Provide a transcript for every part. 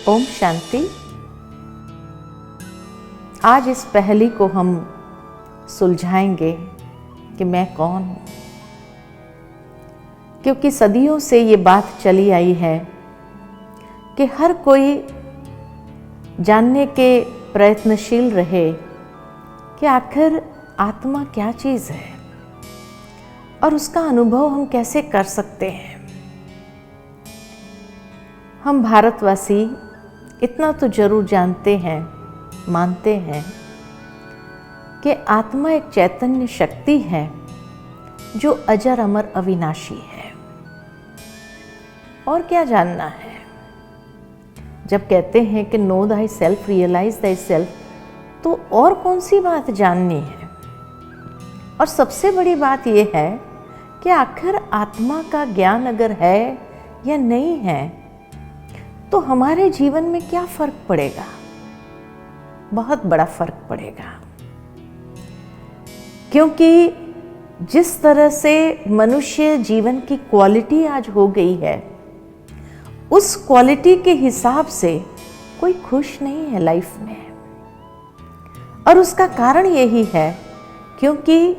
ओम शांति। आज इस पहेली को हम सुलझाएंगे कि मैं कौन हूं, क्योंकि सदियों से ये बात चली आई है कि हर कोई जानने के प्रयत्नशील रहे कि आखिर आत्मा क्या चीज है और उसका अनुभव हम कैसे कर सकते हैं। हम भारतवासी इतना तो जरूर जानते हैं, मानते हैं कि आत्मा एक चैतन्य शक्ति है जो अजर अमर अविनाशी है। और क्या जानना है? जब कहते हैं कि know thy self, realize thy self, तो और कौन सी बात जाननी है? और सबसे बड़ी बात यह है कि आखिर आत्मा का ज्ञान अगर है या नहीं है तो हमारे जीवन में क्या फर्क पड़ेगा? बहुत बड़ा फर्क पड़ेगा, क्योंकि जिस तरह से मनुष्य जीवन की क्वालिटी आज हो गई है, उस क्वालिटी के हिसाब से कोई खुश नहीं है लाइफ में। और उसका कारण यही है क्योंकि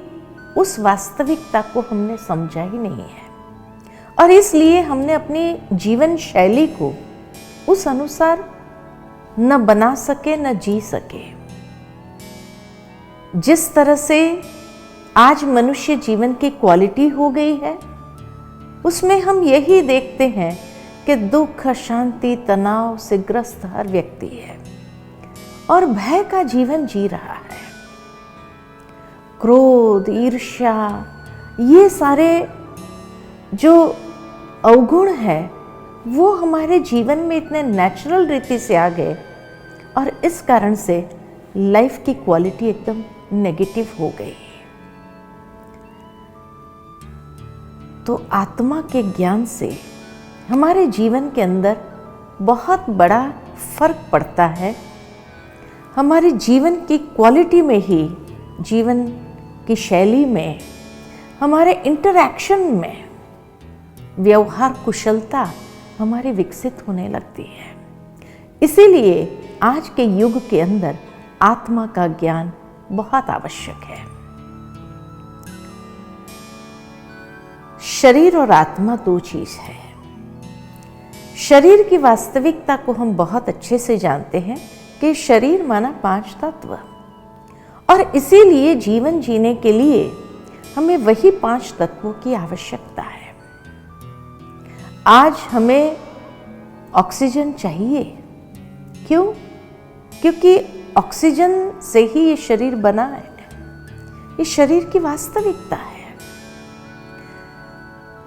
उस वास्तविकता को हमने समझा ही नहीं है, और इसलिए हमने अपनी जीवन शैली को उस अनुसार न बना सके न जी सके। जिस तरह से आज मनुष्य जीवन की क्वालिटी हो गई है, उसमें हम यही देखते हैं कि दुख, अशांति, तनाव से ग्रस्त हर व्यक्ति है और भय का जीवन जी रहा है। क्रोध, ईर्ष्या, ये सारे जो अवगुण है वो हमारे जीवन में इतने नेचुरल रीति से आ गए, और इस कारण से लाइफ की क्वालिटी एकदम नेगेटिव हो गई। तो आत्मा के ज्ञान से हमारे जीवन के अंदर बहुत बड़ा फर्क पड़ता है। हमारे जीवन की क्वालिटी में ही, जीवन की शैली में, हमारे इंटरैक्शन में व्यवहार कुशलता हमारी विकसित होने लगती है। इसीलिए आज के युग के अंदर आत्मा का ज्ञान बहुत आवश्यक है। शरीर और आत्मा दो चीज है। शरीर की वास्तविकता को हम बहुत अच्छे से जानते हैं कि शरीर माना 5 तत्व, और इसीलिए जीवन जीने के लिए हमें वही 5 तत्वों की आवश्यकता है। आज हमें ऑक्सीजन चाहिए। क्यों? क्योंकि ऑक्सीजन से ही ये शरीर बना है। ये शरीर की वास्तविकता है।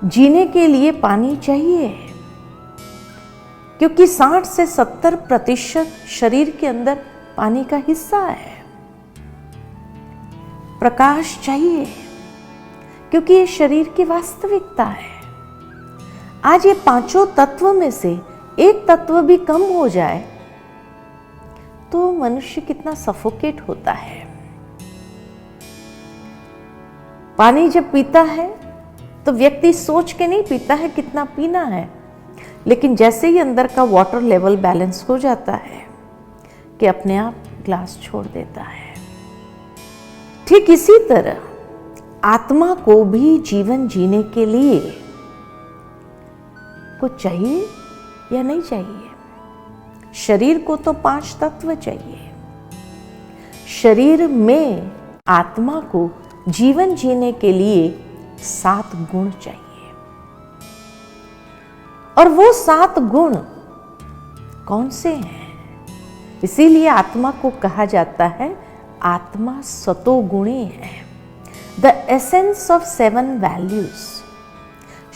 जीने के लिए पानी चाहिए, क्योंकि 60 से 70% शरीर के अंदर पानी का हिस्सा है। प्रकाश चाहिए, क्योंकि ये शरीर की वास्तविकता है। आज ये 5 तत्व में से एक तत्व भी कम हो जाए तो मनुष्य कितना सफोकेट होता है। पानी जब पीता है तो व्यक्ति सोच के नहीं पीता है कितना पीना है, लेकिन जैसे ही अंदर का वाटर लेवल बैलेंस हो जाता है कि अपने आप ग्लास छोड़ देता है। ठीक इसी तरह आत्मा को भी जीवन जीने के लिए कुछ चाहिए या नहीं चाहिए? शरीर को तो 5 तत्व चाहिए। शरीर में आत्मा को जीवन जीने के लिए 7 गुण चाहिए। और वो 7 गुण कौन से हैं? इसीलिए आत्मा को कहा जाता है आत्मा सतोगुणी है, द एसेंस ऑफ 7 वैल्यूज।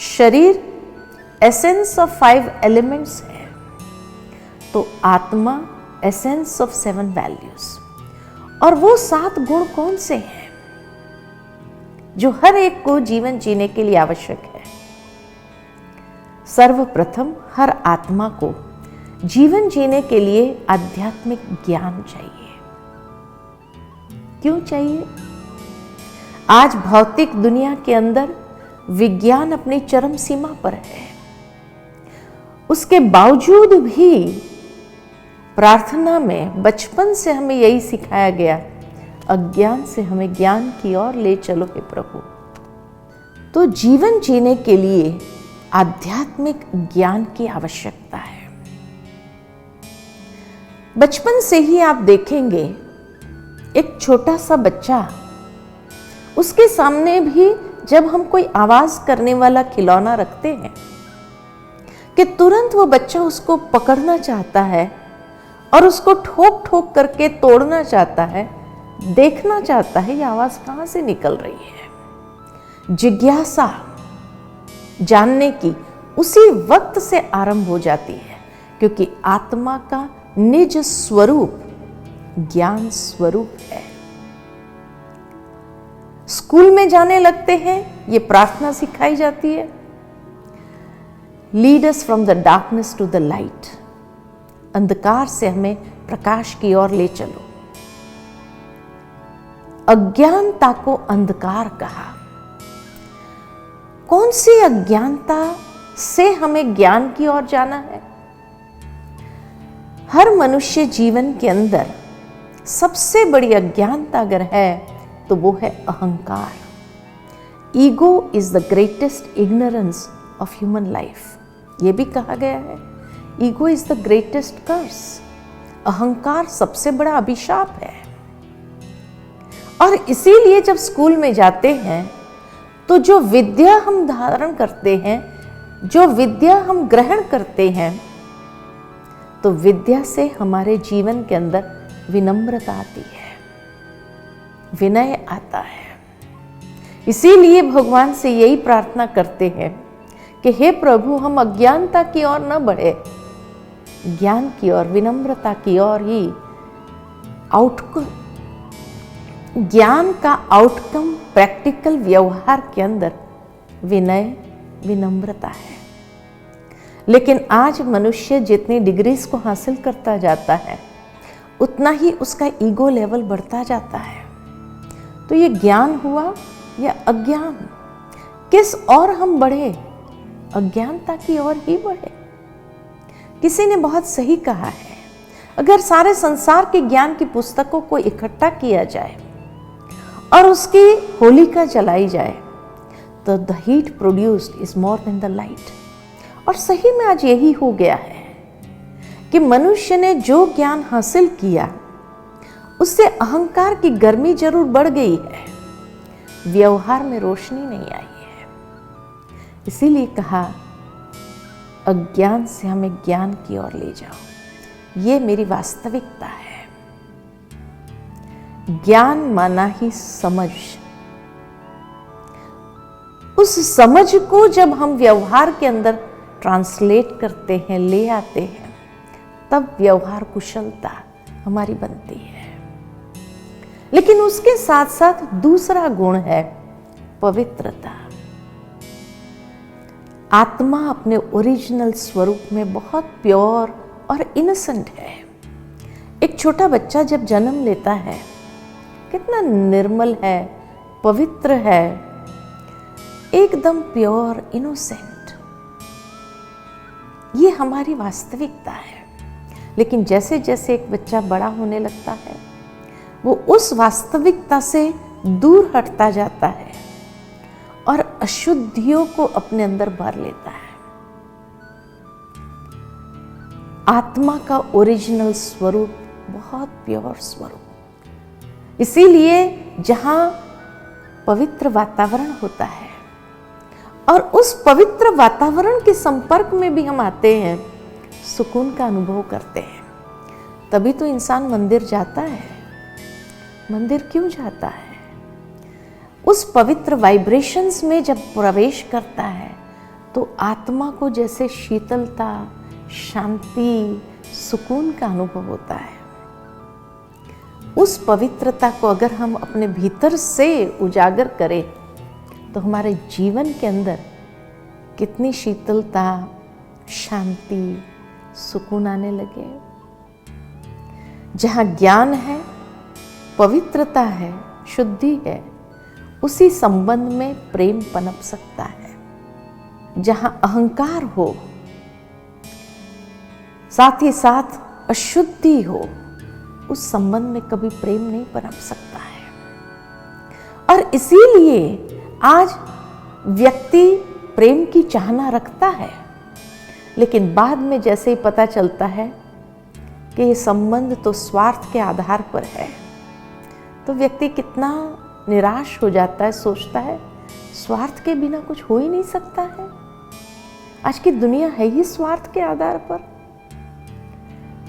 शरीर एसेंस ऑफ 5 एलिमेंट्स है, तो आत्मा एसेंस ऑफ 7 वैल्यूज। और वो 7 गुण कौन से हैं जो हर एक को जीवन जीने के लिए आवश्यक है? सर्वप्रथम हर आत्मा को जीवन जीने के लिए आध्यात्मिक ज्ञान चाहिए। क्यों चाहिए? आज भौतिक दुनिया के अंदर विज्ञान अपनी चरम सीमा पर है, उसके बावजूद भी प्रार्थना में बचपन से हमें यही सिखाया गया, अज्ञान से हमें ज्ञान की ओर ले चलो हे प्रभु। तो जीवन जीने के लिए आध्यात्मिक ज्ञान की आवश्यकता है। बचपन से ही आप देखेंगे एक छोटा सा बच्चा, उसके सामने भी जब हम कोई आवाज करने वाला खिलौना रखते हैं कि तुरंत वो बच्चा उसको पकड़ना चाहता है और उसको ठोक ठोक करके तोड़ना चाहता है, देखना चाहता है ये आवाज कहां से निकल रही है। जिज्ञासा जानने की उसी वक्त से आरंभ हो जाती है, क्योंकि आत्मा का निज स्वरूप ज्ञान स्वरूप है। स्कूल में जाने लगते हैं, ये प्रार्थना सिखाई जाती है, lead us from the darkness to the light, अंधकार से हमें प्रकाश की ओर ले चलो। अज्ञानता को अंधकार कहा। कौन सी अज्ञानता से हमें ज्ञान की ओर जाना है? हर मनुष्य जीवन के अंदर सबसे बड़ी अज्ञानता अगर है तो वो है अहंकार। Ego is the greatest ignorance of human life. ये भी कहा गया है, ईगो इज द ग्रेटेस्ट कर्स। अहंकार सबसे बड़ा अभिशाप है। और इसीलिए जब स्कूल में जाते हैं तो जो विद्या हम धारण करते हैं, जो विद्या हम ग्रहण करते हैं, तो विद्या से हमारे जीवन के अंदर विनम्रता आती है, विनय आता है। इसीलिए भगवान से यही प्रार्थना करते हैं कि हे प्रभु, हम अज्ञानता की ओर न बढ़े, ज्ञान की ओर, विनम्रता की ओर ही आउटकम, ज्ञान का आउटकम प्रैक्टिकल व्यवहार के अंदर विनय विनम्रता है। लेकिन आज मनुष्य जितनी डिग्रीज को हासिल करता जाता है उतना ही उसका ईगो लेवल बढ़ता जाता है। तो ये ज्ञान हुआ या अज्ञान, किस ओर हम बढ़े? अज्ञानता की ओर ही बढ़े। किसी ने बहुत सही कहा है, अगर सारे संसार के ज्ञान की पुस्तकों को इकट्ठा किया जाए और उसकी होलिका जलाई जाए तो the heat produced is more than the light. और सही में आज यही हो गया है कि मनुष्य ने जो ज्ञान हासिल किया उससे अहंकार की गर्मी जरूर बढ़ गई है, व्यवहार में रोशनी नहीं आई है। इसीलिए कहा, अज्ञान से हमें ज्ञान की ओर ले जाओ। ये मेरी वास्तविकता है। ज्ञान माना ही समझ। उस समझ को जब हम व्यवहार के अंदर ट्रांसलेट करते हैं, ले आते हैं, तब व्यवहार कुशलता हमारी बनती है। लेकिन उसके साथ साथ दूसरा गुण है पवित्रता। आत्मा अपने ओरिजिनल स्वरूप में बहुत प्योर और इनोसेंट है। एक छोटा बच्चा जब जन्म लेता है कितना निर्मल है, पवित्र है, एकदम प्योर इनोसेंट। ये हमारी वास्तविकता है। लेकिन जैसे जैसे एक बच्चा बड़ा होने लगता है वो उस वास्तविकता से दूर हटता जाता है और अशुद्धियों को अपने अंदर भर लेता है। आत्मा का ओरिजिनल स्वरूप बहुत प्योर स्वरूप। इसीलिए जहां पवित्र वातावरण होता है और उस पवित्र वातावरण के संपर्क में भी हम आते हैं, सुकून का अनुभव करते हैं। तभी तो इंसान मंदिर जाता है। मंदिर क्यों जाता है? उस पवित्र वाइब्रेशंस में जब प्रवेश करता है तो आत्मा को जैसे शीतलता, शांति, सुकून का अनुभव होता है। उस पवित्रता को अगर हम अपने भीतर से उजागर करें तो हमारे जीवन के अंदर कितनी शीतलता, शांति, सुकून आने लगे। जहां ज्ञान है, पवित्रता है, शुद्धि है, उसी संबंध में प्रेम पनप सकता है। जहां अहंकार हो, साथ ही साथ अशुद्धि हो, उस संबंध में कभी प्रेम नहीं पनप सकता है। और इसीलिए आज व्यक्ति प्रेम की चाहना रखता है, लेकिन बाद में जैसे ही पता चलता है कि ये संबंध तो स्वार्थ के आधार पर है, तो व्यक्ति कितना निराश हो जाता है, सोचता है स्वार्थ के बिना कुछ हो ही नहीं सकता है। आज की दुनिया है ही स्वार्थ के आधार पर।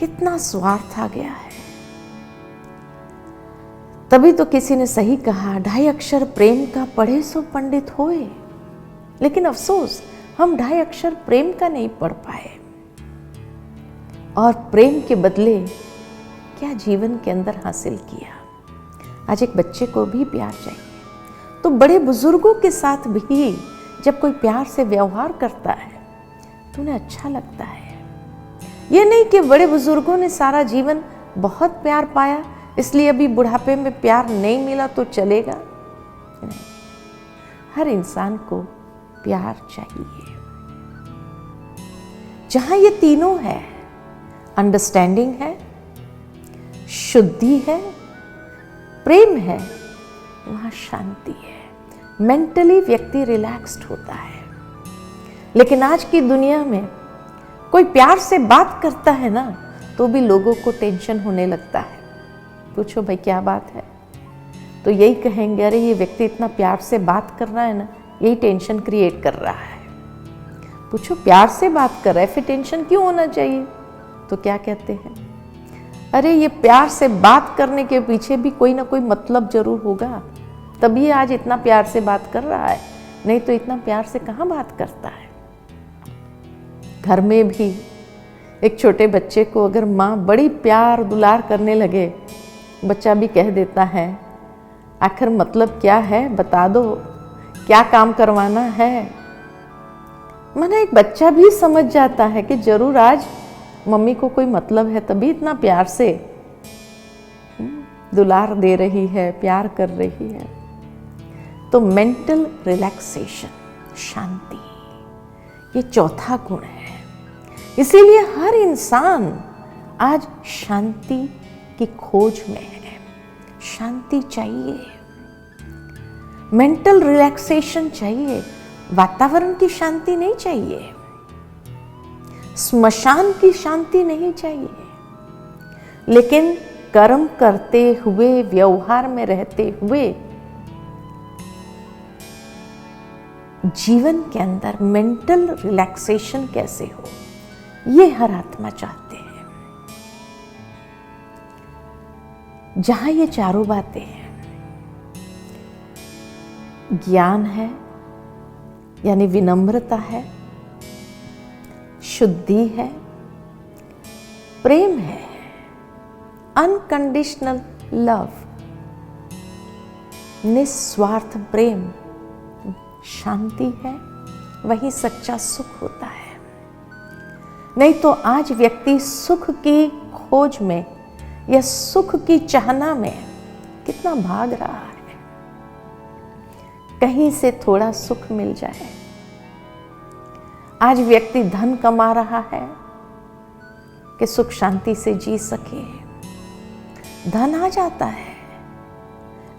कितना स्वार्थ आ गया है। तभी तो किसी ने सही कहा, 2.5 अक्षर प्रेम का पढ़े सो पंडित होए। लेकिन अफसोस हम 2.5 अक्षर प्रेम का नहीं पढ़ पाए, और प्रेम के बदले क्या जीवन के अंदर हासिल किया। आज एक बच्चे को भी प्यार चाहिए, तो बड़े बुजुर्गों के साथ भी जब कोई प्यार से व्यवहार करता है तो उन्हें अच्छा लगता है। ये नहीं कि बड़े बुजुर्गों ने सारा जीवन बहुत प्यार पाया, इसलिए अभी बुढ़ापे में प्यार नहीं मिला तो चलेगा। नहीं, हर इंसान को प्यार चाहिए। जहां ये तीनों है, अंडरस्टैंडिंग है, शुद्धि है, प्रेम है, वहां शांति है। मेंटली व्यक्ति रिलैक्स्ड होता है। लेकिन आज की दुनिया में कोई प्यार से बात करता है ना, तो भी लोगों को टेंशन होने लगता है। पूछो भाई क्या बात है, तो यही कहेंगे अरे ये व्यक्ति इतना प्यार से बात कर रहा है ना, यही टेंशन क्रिएट कर रहा है। पूछो प्यार से बात कर रहा है, फिर टेंशन क्यों होना चाहिए? तो क्या कहते हैं, अरे ये प्यार से बात करने के पीछे भी कोई ना कोई मतलब जरूर होगा, तभी आज इतना प्यार से बात कर रहा है, नहीं तो इतना प्यार से कहाँ बात करता है। घर में भी एक छोटे बच्चे को अगर माँ बड़ी प्यार दुलार करने लगे, बच्चा भी कह देता है आखिर मतलब क्या है, बता दो क्या काम करवाना है। माना एक बच्चा भी समझ जाता है कि जरूर आज मम्मी को कोई मतलब है, तभी इतना प्यार से दुलार दे रही है, प्यार कर रही है। तो मेंटल रिलैक्सेशन, शांति, ये चौथा गुण है। इसीलिए हर इंसान आज शांति की खोज में है। शांति चाहिए, मेंटल रिलैक्सेशन चाहिए। वातावरण की शांति नहीं चाहिए, स्मशान की शांति नहीं चाहिए, लेकिन कर्म करते हुए, व्यवहार में रहते हुए जीवन के अंदर मेंटल रिलैक्सेशन कैसे हो, ये हर आत्मा चाहते हैं। जहां ये चारों बातें हैं, ज्ञान है यानी विनम्रता है, शुद्धि है, प्रेम है, अनकंडीशनल लव, निस्वार्थ प्रेम, शांति है, वही सच्चा सुख होता है। नहीं तो आज व्यक्ति सुख की खोज में या सुख की चाहना में कितना भाग रहा है, कहीं से थोड़ा सुख मिल जाए। आज व्यक्ति धन कमा रहा है कि सुख शांति से जी सके, धन आ जाता है।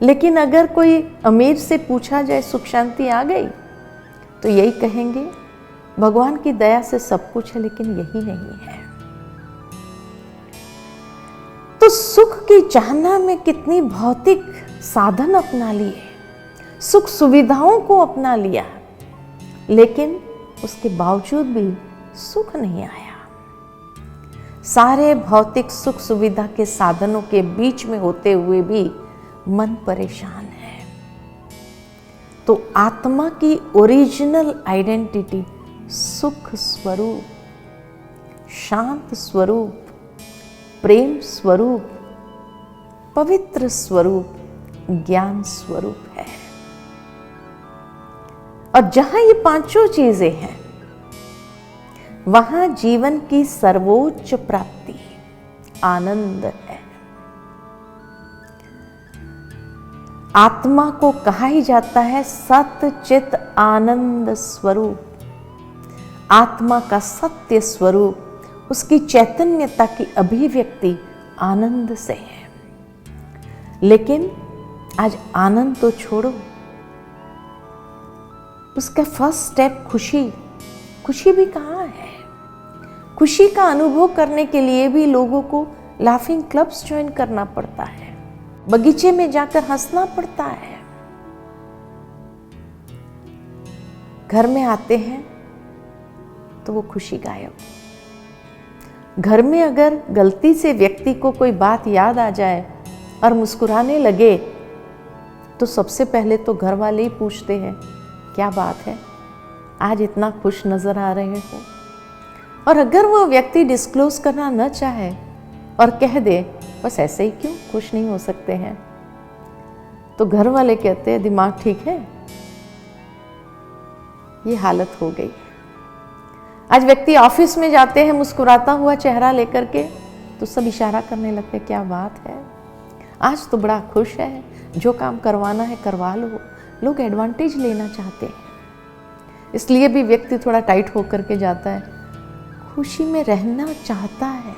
लेकिन अगर कोई अमीर से पूछा जाए सुख शांति आ गई, तो यही कहेंगे भगवान की दया से सब कुछ है, लेकिन यही नहीं है। तो सुख की चाहना में कितनी भौतिक साधन अपना लिए, सुख सुविधाओं को अपना लिया, लेकिन उसके बावजूद भी सुख नहीं आया। सारे भौतिक सुख सुविधा के साधनों के बीच में होते हुए भी मन परेशान है। तो आत्मा की ओरिजिनल आइडेंटिटी सुख स्वरूप, शांत स्वरूप, प्रेम स्वरूप, पवित्र स्वरूप, ज्ञान स्वरूप है। और जहां ये पांचों चीजें हैं, वहां जीवन की सर्वोच्च प्राप्ति आनंद है। आत्मा को कहा ही जाता है सत्य चित आनंद स्वरूप। आत्मा का सत्य स्वरूप उसकी चैतन्यता की अभिव्यक्ति आनंद से है। लेकिन आज आनंद तो छोड़ो, उसका फर्स्ट स्टेप खुशी भी कहाँ है? खुशी का अनुभव करने के लिए भी लोगों को लाफिंग क्लब्स ज्वाइन करना पड़ता है, बगीचे में जाकर हंसना पड़ता है। घर में आते हैं तो वो खुशी गायब। घर में अगर गलती से व्यक्ति को कोई बात याद आ जाए और मुस्कुराने लगे तो सबसे पहले तो घर वाले ही पूछते हैं, क्या बात है, आज इतना खुश नजर आ रहे हो। और अगर वो व्यक्ति डिस्क्लोज करना न चाहे और कह दे बस ऐसे ही क्यों खुश नहीं हो सकते हैं, तो घर वाले कहते हैं दिमाग ठीक है। ये हालत हो गई। आज व्यक्ति ऑफिस में जाते हैं मुस्कुराता हुआ चेहरा लेकर के, तो सब इशारा करने लगते हैं, क्या बात है, आज तो बड़ा खुश है, जो काम करवाना है करवा लो। लोग एडवांटेज लेना चाहते हैं, इसलिए भी व्यक्ति थोड़ा टाइट होकर के जाता है। खुशी में रहना चाहता है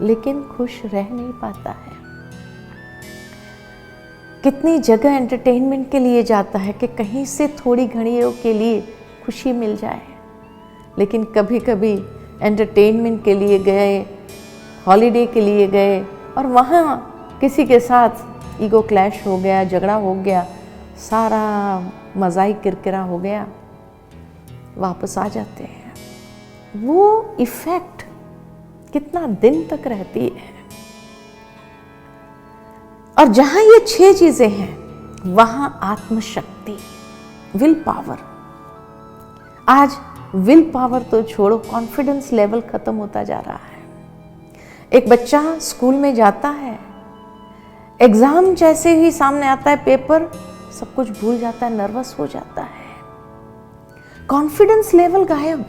लेकिन खुश रह नहीं पाता है। कितनी जगह एंटरटेनमेंट के लिए जाता है कि कहीं से थोड़ी घड़ियों के लिए खुशी मिल जाए, लेकिन कभी कभी एंटरटेनमेंट के लिए गए, हॉलीडे के लिए गए और वहाँ किसी के साथ ईगो क्लैश हो गया, झगड़ा हो गया, सारा मज़ा ही किरकिरा हो गया, वापस आ जाते हैं। वो इफेक्ट कितना दिन तक रहती है। और जहां ये 6 चीजें हैं वहां आत्मशक्ति, विल पावर। आज विल पावर तो छोड़ो, कॉन्फिडेंस लेवल खत्म होता जा रहा है। एक बच्चा स्कूल में जाता है, एग्जाम जैसे ही सामने आता है पेपर, सब कुछ भूल जाता है, नर्वस हो जाता है, कॉन्फिडेंस लेवल गायब।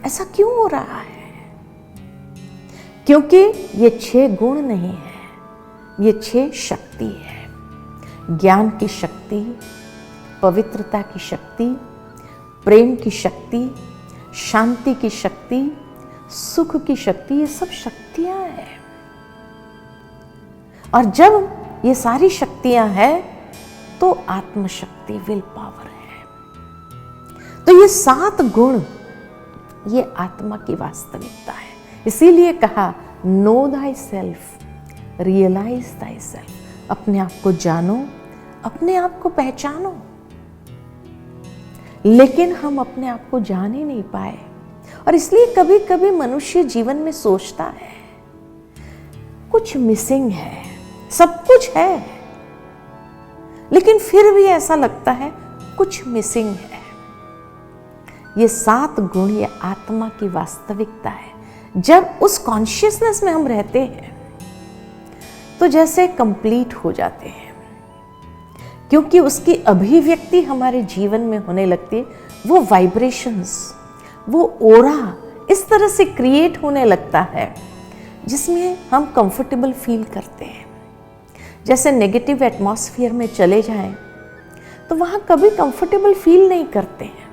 ऐसा क्यों हो रहा है? क्योंकि ये 6 गुण नहीं है, ये 6 शक्ति है। ज्ञान की शक्ति, पवित्रता की शक्ति, प्रेम की शक्ति, शांति की शक्ति, सुख की शक्ति, ये सब शक्तियां हैं। और जब ये सारी शक्तियां हैं तो आत्मशक्ति, विल पावर है। तो ये 7 गुण ये आत्मा की वास्तविकता है। इसीलिए कहा know thy self, realize thy self. अपने आप को जानो, अपने आप को पहचानो। लेकिन हम अपने आप को जान ही नहीं पाए, और इसलिए कभी कभी मनुष्य जीवन में सोचता है कुछ मिसिंग है, सब कुछ है, लेकिन फिर भी ऐसा लगता है कुछ मिसिंग है। ये 7 गुण ये आत्मा की वास्तविकता है। जब उस कॉन्शियसनेस में हम रहते हैं तो जैसे कंप्लीट हो जाते हैं, क्योंकि उसकी अभिव्यक्ति हमारे जीवन में होने लगती है। वो वाइब्रेशंस, वो ओरा इस तरह से क्रिएट होने लगता है जिसमें हम कंफर्टेबल फील करते हैं। जैसे नेगेटिव एटमॉस्फेयर में चले जाएं तो वहां कभी कंफर्टेबल फील नहीं करते हैं।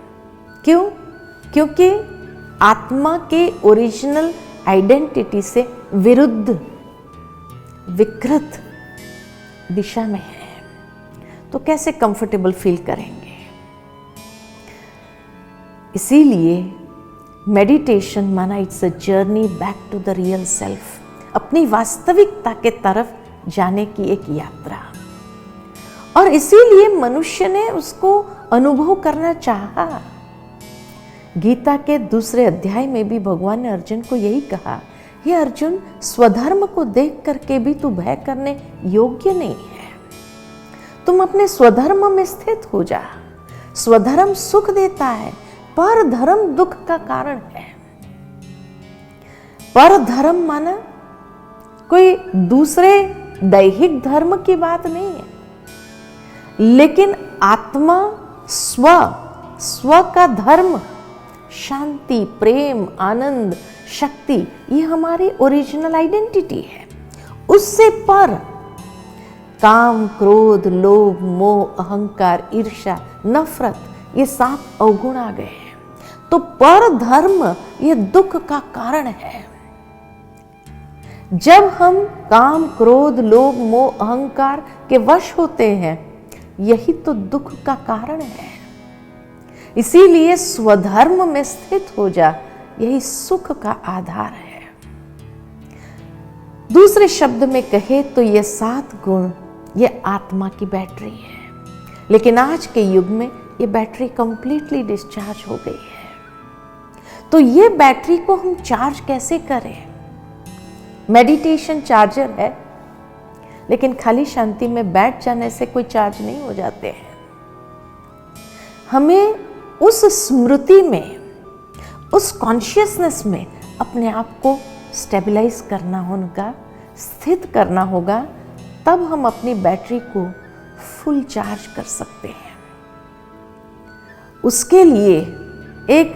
क्यों? क्योंकि आत्मा के ओरिजिनल आइडेंटिटी से विरुद्ध, विकृत दिशा में है, तो कैसे कंफर्टेबल फील करेंगे? इसीलिए मेडिटेशन माना it's a journey back to the real self, अपनी वास्तविकता के तरफ जाने की एक यात्रा। और इसीलिए मनुष्य ने उसको अनुभव करना चाहा। गीता के 2 अध्याय में भी भगवान ने अर्जुन को यही कहा, हे अर्जुन, स्वधर्म को देख करके भी तू भय करने योग्य नहीं है। तुम अपने स्वधर्म में स्थित हो जा। स्वधर्म सुख देता है, पर धर्म दुख का कारण है। पर धर्म माना कोई दूसरे दैहिक धर्म की बात नहीं है, लेकिन आत्मा स्व का धर्म, शांति, प्रेम, आनंद, शक्ति, ये हमारी ओरिजिनल आइडेंटिटी है। उससे पर काम, क्रोध, लोभ, मोह, अहंकार, ईर्ष्या, नफरत, ये 7 अवगुण आ गए हैं। तो पर धर्म ये दुख का कारण है। जब हम काम, क्रोध, लोभ, मोह, अहंकार के वश होते हैं, यही तो दुख का कारण है। इसीलिए स्वधर्म में स्थित हो जा, यही सुख का आधार है। दूसरे शब्द में कहे तो ये 7 गुण ये आत्मा की बैटरी है, लेकिन आज के युग में ये बैटरी कंप्लीटली डिस्चार्ज हो गई है। तो ये बैटरी को हम चार्ज कैसे करें? मेडिटेशन चार्जर है, लेकिन खाली शांति में बैठ जाने से कोई चार्ज नहीं हो जाते हैं। हमें उस स्मृति में, उस कॉन्शियसनेस में अपने आप को स्टेबलाइज करना होगा, स्थित करना होगा, तब हम अपनी बैटरी को फुल चार्ज कर सकते हैं। उसके लिए एक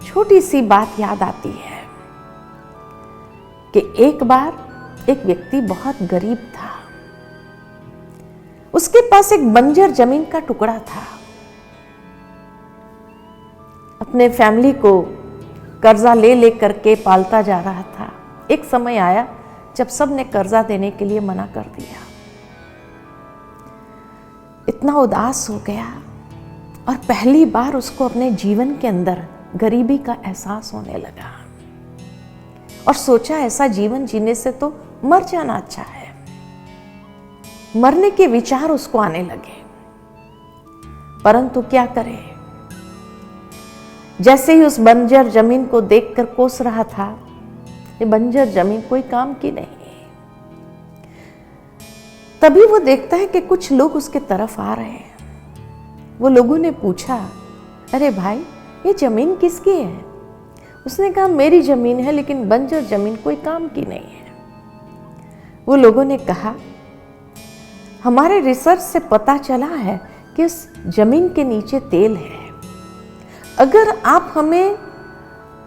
छोटी सी बात याद आती है कि एक बार एक व्यक्ति बहुत गरीब था। उसके पास एक बंजर जमीन का टुकड़ा था। अपने फैमिली को कर्जा ले ले करके पालता जा रहा था। एक समय आया जब सब ने कर्जा देने के लिए मना कर दिया। इतना उदास हो गया और पहली बार उसको अपने जीवन के अंदर गरीबी का एहसास होने लगा और सोचा ऐसा जीवन जीने से तो मर जाना अच्छा है। मरने के विचार उसको आने लगे, परंतु क्या करे? जैसे ही उस बंजर जमीन को देखकर कोस रहा था, ये बंजर जमीन कोई काम की नहीं। तभी वो देखता है कि कुछ लोग उसके तरफ आ रहे हैं। वो लोगों ने पूछा, अरे भाई, ये जमीन किसकी है? उसने कहा, मेरी जमीन है, लेकिन बंजर जमीन कोई काम की नहीं है। वो लोगों ने कहा, हमारे रिसर्च से पता चला है कि इस जमीन के नीचे तेल है। अगर आप हमें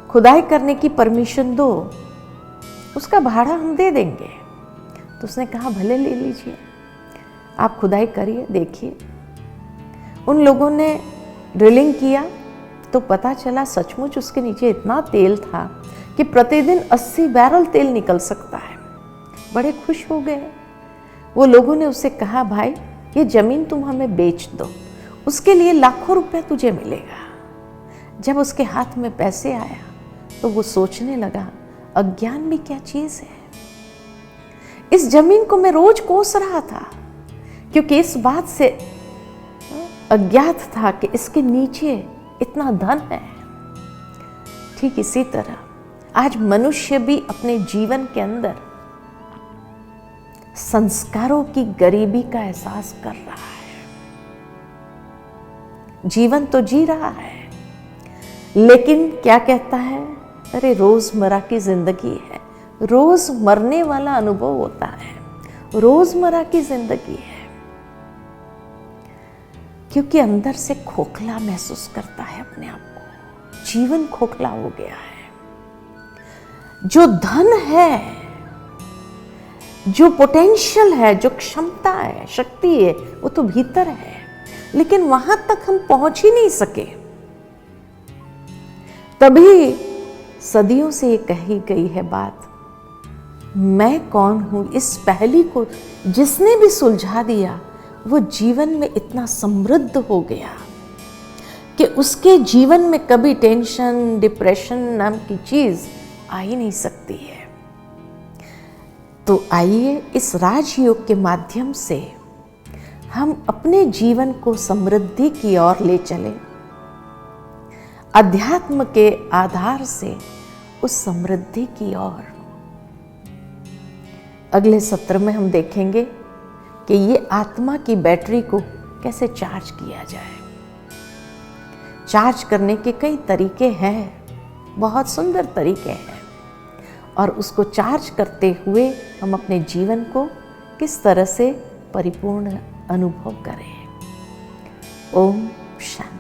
खुदाई करने की परमिशन दो, उसका भाड़ा हम दे देंगे। तो उसने कहा, भले ले लीजिए, आप खुदाई करिए, देखिए। उन लोगों ने ड्रिलिंग किया तो पता चला सचमुच उसके नीचे इतना तेल था कि प्रतिदिन 80 बैरल तेल निकल सकता है। बड़े खुश हो गए। वो लोगों ने उससे कहा, भाई, ये जमीन तुम हमें बेच दो, उसके लिए लाखों रुपए तुझे मिलेगा। जब उसके हाथ में पैसे आया तो वो सोचने लगा, अज्ञान भी क्या चीज है। इस जमीन को मैं रोज कोस रहा था, क्योंकि इस बात से अज्ञात था कि इसके नीचे इतना धन है। ठीक इसी तरह आज मनुष्य भी अपने जीवन के अंदर संस्कारों की गरीबी का एहसास कर रहा है। जीवन तो जी रहा है, लेकिन क्या कहता है, अरे रोजमर्रा की जिंदगी है, रोज मरने वाला अनुभव होता है, रोजमर्रा की जिंदगी है, क्योंकि अंदर से खोखला महसूस करता है अपने आप को। जीवन खोखला हो गया है। जो धन है, जो पोटेंशियल है, जो क्षमता है, शक्ति है, वो तो भीतर है, लेकिन वहां तक हम पहुंच ही नहीं सके। तभी सदियों से ये कही गई है बात, मैं कौन हूं, इस पहेली को जिसने भी सुलझा दिया वो जीवन में इतना समृद्ध हो गया कि उसके जीवन में कभी टेंशन, डिप्रेशन नाम की चीज आ ही नहीं सकती है। तो आइए इस राजयोग के माध्यम से हम अपने जीवन को समृद्धि की ओर ले चलें, अध्यात्म के आधार से उस समृद्धि की ओर। अगले सत्र में हम देखेंगे कि ये आत्मा की बैटरी को कैसे चार्ज किया जाए। चार्ज करने के कई तरीके हैं, बहुत सुंदर तरीके हैं, और उसको चार्ज करते हुए हम अपने जीवन को किस तरह से परिपूर्ण अनुभव करें। ओम शांति।